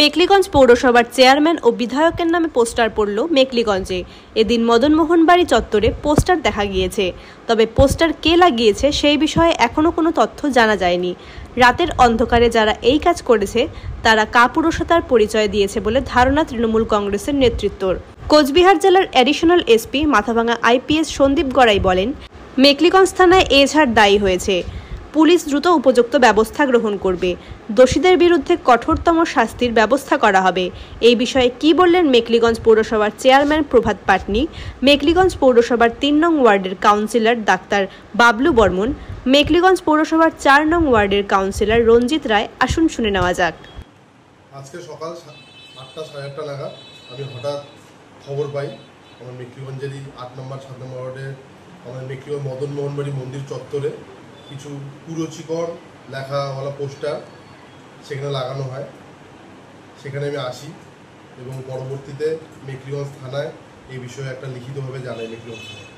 মেকলিগঞ্জ পৌরসভার চেয়ারম্যান ও বিধায়কের নামে পোস্টার পড়ল মেকলিগঞ্জে। এদিন মদনমোহন বাড়ি চত্বরে পোস্টার দেখা গিয়েছে। তবে পোস্টার কে লাগিয়েছে সেই বিষয়ে এখনও কোনো তথ্য জানা যায়নি। রাতের অন্ধকারে যারা এই কাজ করেছে তারা কাপুরুষতার পরিচয় দিয়েছে বলে ধারণা তৃণমূল কংগ্রেসের নেতৃত্বর। কোচবিহার জেলার additional SP Mathabhanga IPS Sandip Garai বলেন, মেকলিগঞ্জ থানায় এজাহার দায়ী হয়েছে। পুলিশ দ্রুত উপযুক্ত ব্যবস্থা গ্রহণ করবে। দোষীদের বিরুদ্ধে কঠোরতম শাস্তির ব্যবস্থা করা হবে। এই বিষয়ে কি বললেন মেকলিগঞ্জ পৌরসভার চেয়ারম্যান প্রভাত পাটনি, মেকলিগঞ্জ পৌরসভার ৩ নং ওয়ার্ডের কাউন্সিলর ডাক্তার বাবলু বর্মন, মেকলিগঞ্জ পৌরসভার ৪ নং ওয়ার্ডের কাউন্সিলর রঞ্জিত রায়, আসুন শুনে নেওয়া যাক। আজকে সকাল 8টা সাড়ে 8টা নাগাদ আমি হঠাৎ খবর পাই আমার মেকলিগঞ্জেরই 8 নম্বর 7 নম্বর ওয়ার্ডের আমাদের মেকলিগঞ্জ মদনমোহন বাড়ি মন্দির চত্বরে কিছু কুরুচিকর লেখাওয়ালা পোস্টার সেখানে লাগানো হয়। সেখানে আমি আসি এবং পরবর্তীতে মেকলিগঞ্জ থানায় এই বিষয়ে একটা লিখিতভাবে জানাই। মেকলিগঞ্জ থানায়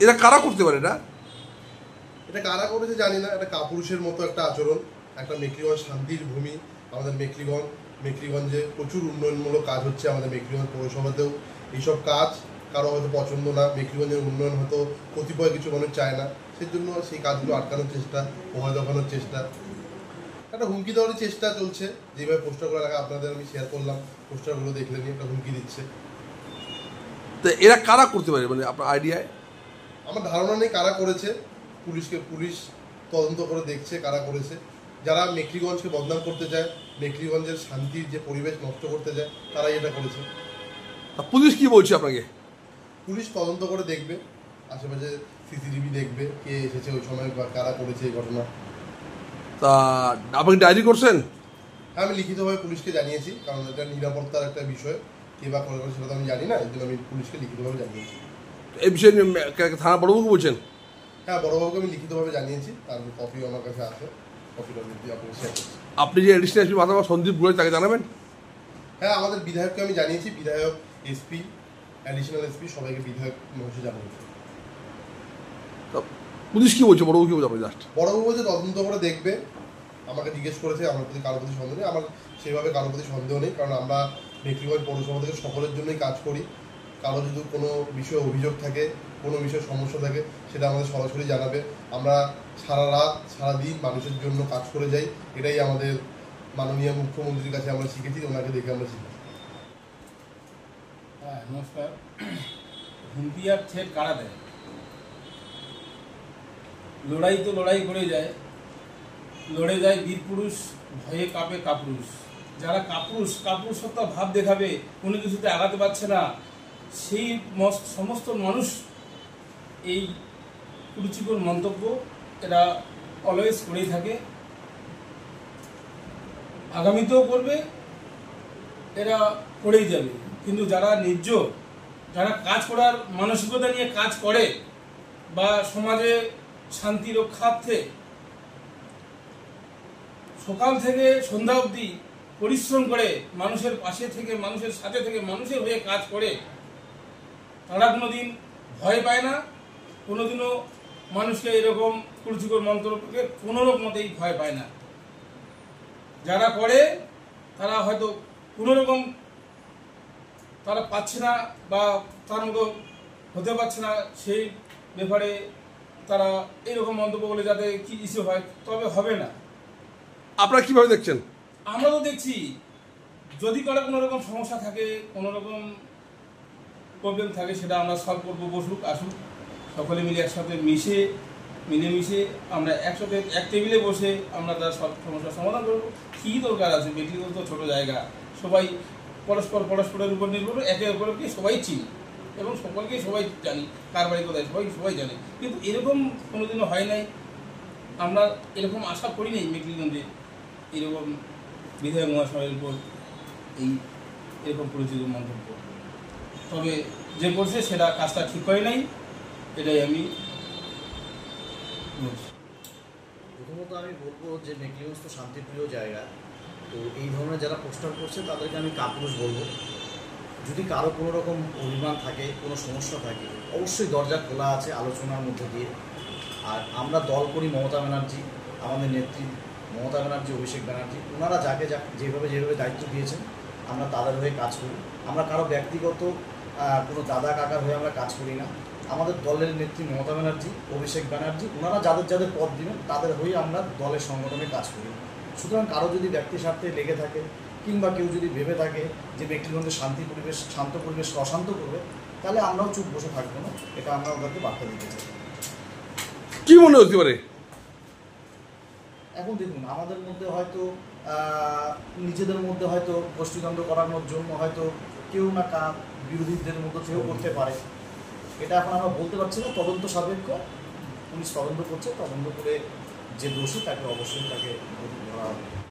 এটা কারা করতে পারে? এটা কারা করেছে জানি না, এটা কাপুরুষের মতো একটা আচরণ। একটা মেকলিগঞ্জ শান্তির ভূমি, আমাদের মেকলিগঞ্জে প্রচুর উন্নয়নমূলক কাজ হচ্ছে। আমাদের মেকলিগঞ্জ পৌরসভাতেও এইসব কাজ কারো হয়তো পছন্দ না, মেকলিগঞ্জের উন্নয়ন হয়তো কতিপয় কিছু মানুষ চায় না, সেই জন্য সেই কাজগুলো আটকানোর চেষ্টা, ভয় দেখানোর চেষ্টা, একটা হুমকি দেওয়ার চেষ্টা চলছে। যেভাবে পোস্টারগুলো লাগা আপনাদের আমি শেয়ার করলাম, পোস্টারগুলো দেখলে নিয়ে একটা হুমকি দিচ্ছে। তো এরা কারা করতে পারে মানে আপনার আইডিয়ায়? আমার ধারণা নেই কারা করেছে। পুলিশ তদন্ত করে দেখছে কারা করেছে। যারা মেকলিগঞ্জকে বদনাম করতে চায়, মেকলিগঞ্জের শান্তির যে পরিবেশ নষ্ট করতে চায়, তারাই এটা করেছে। পুলিশ কি বলছে আপনাকে? পুলিশ তদন্ত করে দেখবে, আশেপাশে সিসিটিভি দেখবে, কে এসেছে ওই সময় বা কারা করেছে এই ঘটনা। তা আপনি ডায়েরি করছেন? হ্যাঁ, আমি লিখিতভাবে পুলিশকে জানিয়েছি, কারণ এটা নিরাপত্তার একটা বিষয়। কে বা করে সেটা তো আমি জানি না, এই জন্য আমি পুলিশকে লিখিতভাবে জানিয়েছি। এই বিষয়ে থানা বড়বাবুকে বলছেন? হ্যাঁ, বড়বাবুকে আমি লিখিতভাবে জানিয়েছি, তার কপিও আমার কাছে আছে। কপিটা আপনাকে শেয়ার করছি। আপনি যে এডিশনাল এসপি মাথাভাঙা সন্দীপ গড়াই তাকে জানাবেন? হ্যাঁ, আমাদের বিধায়ককে আমি জানিয়েছি, বিধায়ক, এসপি, অ্যাডিশনাল এসপি সবাইকে বিধায়ক মহাশয় জানিয়েছি। পুলিশ কি বলছে, বড়বাবু কি বলছে আপনি জাস্ট? বড়বাবু বলছে তদন্ত করে দেখবে। আমাকে জিজ্ঞেস করেছে, আমার প্রতি কারোর প্রতি সন্দেহ নেই। আমার সেভাবে কারোর প্রতি সন্দেহ নেই, কারণ আমরা মেকলিগঞ্জ পৌরসভা থেকে সকলের জন্যই কাজ করি। কারো যদি কোনো বিষয়ে অভিযোগ থাকে, কোনো বিষয়ে সমস্যা থাকে, সেটা আমাদের সরাসরি জানাবে। আমরা সারা রাত সারাদিন মানুষের জন্য কাজ করে যাই। এটাই আমাদের মাননীয় মুখ্যমন্ত্রীর কাছে আমরা শিখেছি, ওনাকে দেখে আমরা শিখেছি। হ্যাঁ, নমস্কার। হুমকি আর থ্রেট কারা দেয়? লড়াই তো লড়াই করে যায়, লড়ে যায় বীর পুরুষ, ভয়ে কাঁপে কাপুরুষ। যারা কাপুরুষতা ভাব দেখাবে, কোনো কিছুতে আগাতে পারছে না, সেই সমস্ত মানুষ এই কুরুচিকর মন্তব্য এরা অলওয়েজ করেই থাকে, আগামীতেও করবে, এরা করেই যাবে। কিন্তু যারা নির্জোর, যারা কাজ করার মানসিকতা নিয়ে কাজ করে বা সমাজে শান্তি রক্ষার্থে সকাল থেকে সন্ধ্যা অবধি পরিশ্রম করে মানুষের পাশে থেকে, মানুষের সাথে থেকে, মানুষের হয়ে কাজ করে, তারা কোনোদিন ভয় পায় না, কোনোদিনও মানুষকে এরকম কুরুচিকর মন্তব্যকে কোনো মতেই ভয় পায় না। যারা করে তারা হয়তো কোনো রকম তারা পাচ্ছে না বা তার মতো হতে পারছে না, সেই ব্যাপারে তারা এরকম মন্তব্য বলে যাতে কি ইস্যু হয়, তবে হবে না। আপনারা কিভাবে দেখছেন? আমরা তো দেখছি, যদি কারো কোনো রকম সমস্যা থাকে, কোনো রকম প্রবলেম থাকে, সেটা আমরা সলভ করবো। বসুক, আসুক, সকলে মিলে একসাথে মিলেমিশে আমরা একসাথে এক টেবিলে বসে আমরা তার সব সমস্যার সমাধান করবো। কী দরকার আছে? মেকলিগঞ্জ তো ছোটো জায়গা, সবাই পরস্পরের উপর নির্ভর, একে অপরকে সবাই চিনি এবং সকলকে সবাই জানি, কার বাড়ি কোথায় সবাই জানে। কিন্তু এরকম কোনোদিনও হয় নাই, আমরা এরকম আশা করি নাই মেকলিগঞ্জে এরকম বিধায়ক মহাশয়ের উপর এরকম পরিচিত মন্তব্য। তবে যে করছে সেটা কাজটা ঠিক হয় নাই, এটাই আমি বলছি। প্রথমত আমি বলবো যে মেকলিগঞ্জ তো শান্তিপ্রিয় জায়গা, তো এই ধরনের যারা পোস্টার করছে তাদেরকে আমি কাপুরুষ বলবো। যদি কারো কোনো রকম অভিমান থাকে, কোনো সমস্যা থাকে, অবশ্যই দরজা খোলা আছে আলোচনার মধ্যে দিয়ে। আর আমরা দল করি মমতা ব্যানার্জি, আমাদের নেত্রী মমতা ব্যানার্জি, অভিষেক ব্যানার্জি, ওনারা যেভাবে দায়িত্ব দিয়েছেন আমরা তাদের হয়ে কাজ করি। আমরা কারো ব্যক্তিগত কোনো দাদা কাকার হয়ে আমরা কাজ করি না। আমাদের দলের নেত্রী মমতা ব্যানার্জি, অভিষেক ব্যানার্জি, ওনারা যাদের পদ দিবেন তাদের হয়ে আমরা দলের সংগঠনে কাজ করি। সুতরাং কারো যদি ব্যক্তি স্বার্থে লেগে থাকে কিংবা কেউ যদি ভেবে থাকে যে মেকলিগঞ্জে শান্ত পরিবেশ অশান্ত করবে, তাহলে আমরাও চুপ বসে থাকবো না। এটা আমরা ওদেরকে বার্তা দিতে চাই। কি মনে হতে পারে? এখন দেখুন, আমাদের মধ্যে হয়তো নিজেদের মধ্যে হয়তো গোষ্ঠীদ্বন্দ্ব করানোর জন্য হয়তো কেউ না বিরোধীদের মধ্যে কেউ করতে পারে, এটা এখন আমরা বলতে পারছি না। তদন্ত সাপেক্ষ পুলিশ তদন্ত করছে, তদন্ত করে যে দোষী তাকে অবশ্যই তাকে ধরা হবে।